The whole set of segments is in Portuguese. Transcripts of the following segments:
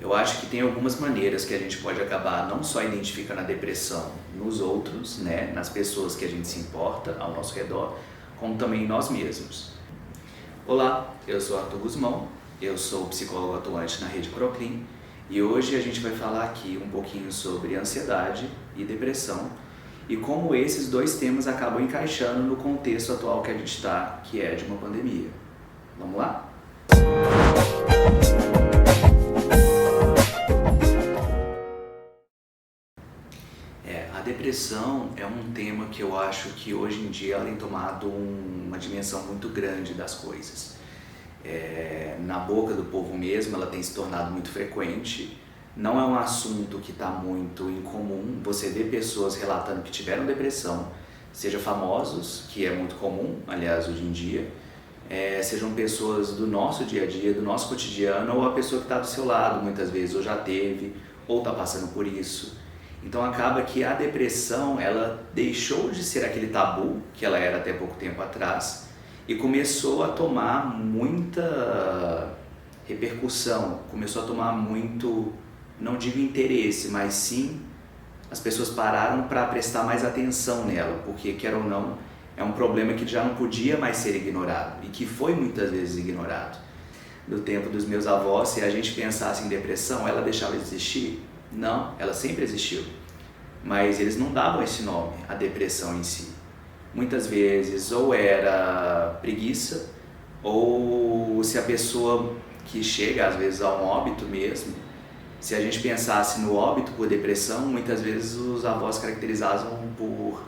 Eu acho que tem algumas maneiras que a gente pode acabar não só identificando a depressão nos outros, né, nas pessoas que a gente se importa ao nosso redor, como também em nós mesmos. Olá, eu sou Arthur Guzmão, eu sou psicólogo atuante na Rede Proclin e hoje a gente vai falar aqui um pouquinho sobre ansiedade e depressão e como esses dois temas acabam encaixando no contexto atual que a gente está, que é de uma pandemia. Vamos lá? A depressão é um tema que eu acho que hoje em dia ela tem tomado uma dimensão muito grande das coisas. Na boca do povo mesmo ela tem se tornado muito frequente, não é um assunto que está muito incomum, você vê pessoas relatando que tiveram depressão, seja famosos, que é muito comum, aliás, hoje em dia, sejam pessoas do nosso dia a dia, do nosso cotidiano, ou a pessoa que está do seu lado muitas vezes, ou já teve, ou está passando por isso. Então acaba que a depressão, ela deixou de ser aquele tabu que ela era até pouco tempo atrás e começou a tomar muita repercussão, começou a tomar muito, não digo interesse, mas sim as pessoas pararam para prestar mais atenção nela, porque quer ou não, é um problema que já não podia mais ser ignorado e que foi muitas vezes ignorado. No tempo dos meus avós, se a gente pensasse em depressão, ela deixava de existir? Não, ela sempre existiu, mas eles não davam esse nome, a depressão em si. Muitas vezes ou era preguiça, ou se a pessoa que chega às vezes a um óbito mesmo, se a gente pensasse no óbito por depressão, muitas vezes os avós caracterizavam por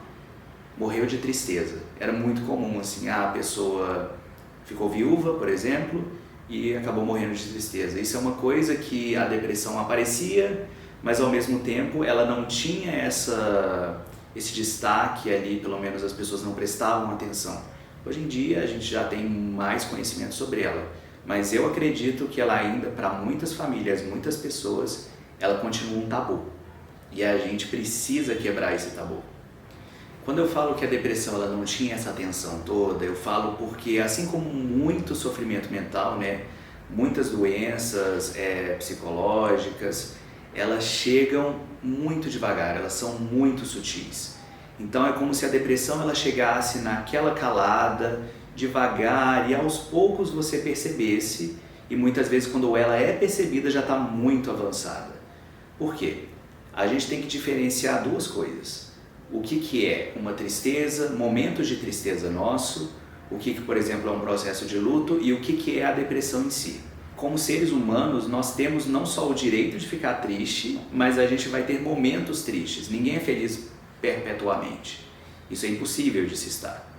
morreu de tristeza. Era muito comum assim, a pessoa ficou viúva, por exemplo, e acabou morrendo de tristeza. Isso é uma coisa que a depressão aparecia, mas ao mesmo tempo ela não tinha esse destaque ali, pelo menos as pessoas não prestavam atenção. Hoje em dia a gente já tem mais conhecimento sobre ela, mas eu acredito que ela ainda, para muitas famílias, muitas pessoas, ela continua um tabu. E a gente precisa quebrar esse tabu. Quando eu falo que a depressão ela não tinha essa atenção toda, eu falo porque assim como muito sofrimento mental, né, muitas doenças psicológicas, elas chegam muito devagar, elas são muito sutis. Então é como se a depressão ela chegasse naquela calada, devagar, e aos poucos você percebesse, e muitas vezes quando ela é percebida já está muito avançada. Por quê? A gente tem que diferenciar duas coisas. O que é uma tristeza, momentos de tristeza nosso, o que por exemplo é um processo de luto e o que é a depressão em si. Como seres humanos, nós temos não só o direito de ficar triste, mas a gente vai ter momentos tristes. Ninguém é feliz perpetuamente. Isso é impossível de se estar.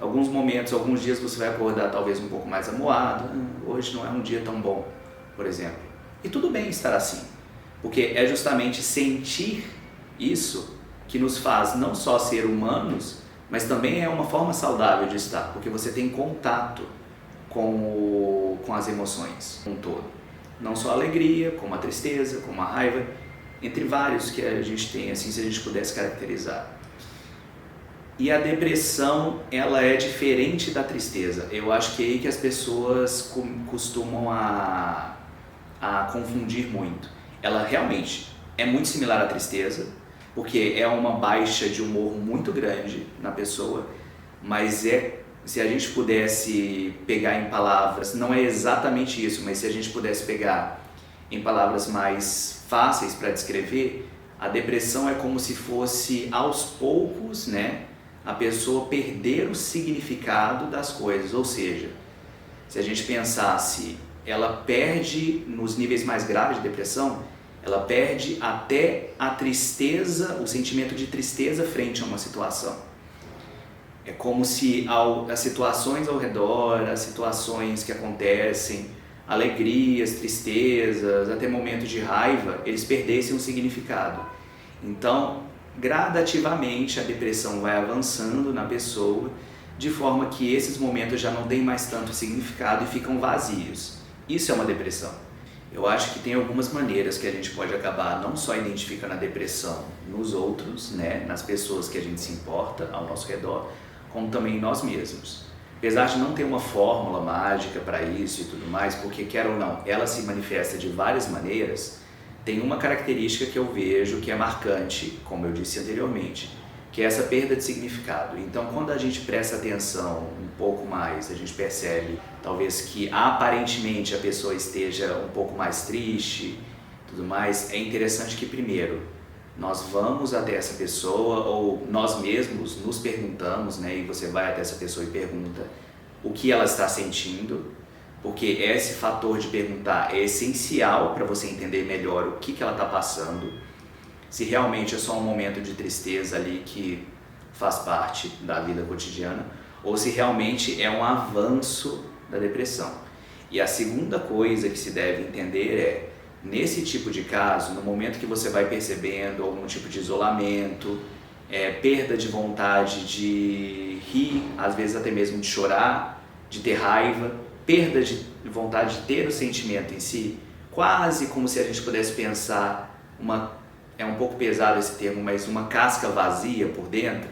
Alguns momentos, alguns dias você vai acordar talvez um pouco mais amuado. Hoje não é um dia tão bom, por exemplo. E tudo bem estar assim, porque é justamente sentir isso que nos faz não só ser humanos, mas também é uma forma saudável de estar, porque você tem contato com as emoções, um todo. Não só a alegria, como a tristeza, como a raiva, entre vários que a gente tem, assim, se a gente pudesse caracterizar. E a depressão, ela é diferente da tristeza. Eu acho que é aí que as pessoas costumam a confundir muito. Ela realmente é muito similar à tristeza, porque é uma baixa de humor muito grande na pessoa, mas se a gente pudesse pegar em palavras, não é exatamente isso, mas se a gente pudesse pegar em palavras mais fáceis para descrever, a depressão é como se fosse aos poucos, né, a pessoa perder o significado das coisas, ou seja, se a gente pensasse, ela perde nos níveis mais graves de depressão, ela perde até a tristeza, o sentimento de tristeza frente a uma situação. É como se as situações ao redor, as situações que acontecem, alegrias, tristezas, até momentos de raiva, eles perdessem o significado. Então, gradativamente a depressão vai avançando na pessoa, de forma que esses momentos já não têm mais tanto significado e ficam vazios. Isso é uma depressão. Eu acho que tem algumas maneiras que a gente pode acabar não só identificando a depressão nos outros, né, nas pessoas que a gente se importa ao nosso redor, como também em nós mesmos. apesar de não ter uma fórmula mágica para isso e tudo mais, porque quer ou não, ela se manifesta de várias maneiras, tem uma característica que eu vejo que é marcante, como eu disse anteriormente, que é essa perda de significado. Então, quando a gente presta atenção um pouco mais, a gente percebe talvez que aparentemente a pessoa esteja um pouco mais triste, tudo mais, é interessante que primeiro nós vamos até essa pessoa ou nós mesmos nos perguntamos, né, e você vai até essa pessoa e pergunta o que ela está sentindo, porque esse fator de perguntar é essencial para você entender melhor o que ela está passando, se realmente é só um momento de tristeza ali que faz parte da vida cotidiana, ou se realmente é um avanço da depressão. E a segunda coisa que se deve entender é, nesse tipo de caso, no momento que você vai percebendo algum tipo de isolamento, perda de vontade de rir, às vezes até mesmo de chorar, de ter raiva, perda de vontade de ter o sentimento em si, quase como se a gente pudesse pensar, é um pouco pesado esse termo, mas uma casca vazia por dentro,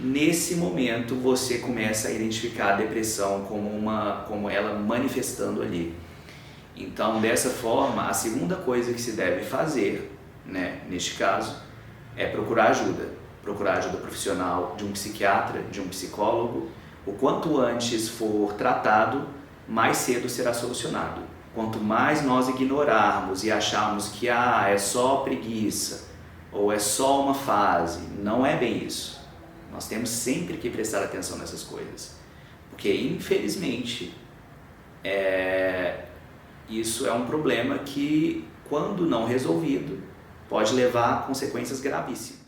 nesse momento você começa a identificar a depressão como ela manifestando ali. Então, dessa forma, a segunda coisa que se deve fazer, né, neste caso, é procurar ajuda profissional de um psiquiatra, de um psicólogo. O quanto antes for tratado, mais cedo será solucionado. Quanto mais nós ignorarmos e acharmos que é só preguiça ou é só uma fase, não é bem isso. Nós temos sempre que prestar atenção nessas coisas, porque infelizmente isso é um problema que, quando não resolvido, pode levar a consequências gravíssimas.